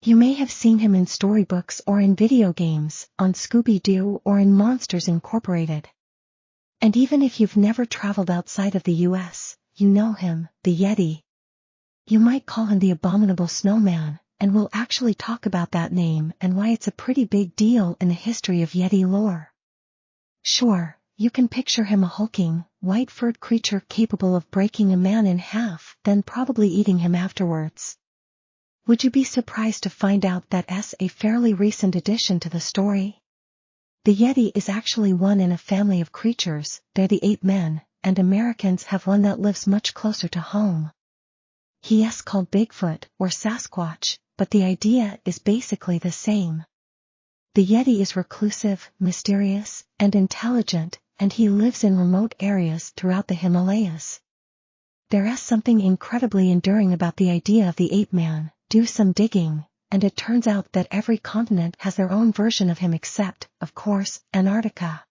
You may have seen him in storybooks or in video games, on Scooby-Doo or in Monsters Incorporated. And even if you've never traveled outside of the US, you know him, the Yeti. You might call him the Abominable Snowman, and we'll actually talk about that name and why it's a pretty big deal in the history of Yeti lore. Sure, you can picture him a hulking, white-furred creature capable of breaking a man in half, then probably eating him afterwards. Would you be surprised to find out that's a fairly recent addition to the story? The Yeti is actually one in a family of creatures. They're the ape men, and Americans have one that lives much closer to home. He's called Bigfoot or Sasquatch, but the idea is basically the same. The Yeti is reclusive, mysterious, and intelligent, and he lives in remote areas throughout the Himalayas. There's something incredibly enduring about the idea of the ape man. Do some digging, and it turns out that every continent has their own version of him except, of course, Antarctica.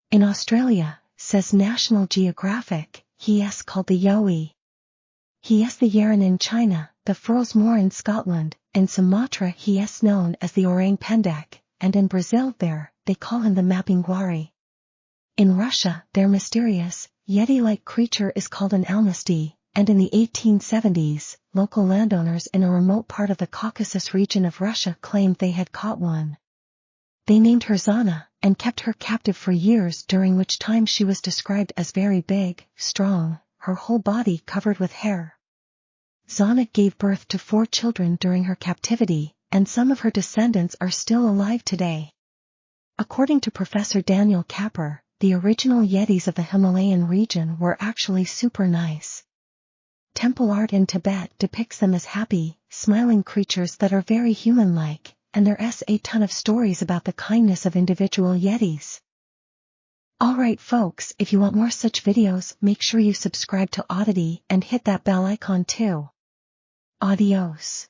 In Australia, says National Geographic, he's called the Yowie. He's the Yeren in China, the Frosmoor in Scotland, in Sumatra he's known as the Orang Pendek, and in Brazil they call him the Mapinguari. In Russia, their mysterious, Yeti-like creature is called an almasty, and in the 1870s, local landowners in a remote part of the Caucasus region of Russia claimed they had caught one. They named her Zana, and kept her captive for years, during which time she was described as very big, strong, her whole body covered with hair. Zana gave birth to 4 children during her captivity, and some of her descendants are still alive today. According to Professor Daniel Kapper, the original Yetis of the Himalayan region were actually super nice. Temple art in Tibet depicts them as happy, smiling creatures that are very human-like, and there's a ton of stories about the kindness of individual Yetis. Alright folks, if you want more such videos, make sure you subscribe to Oddity and hit that bell icon too. Adios.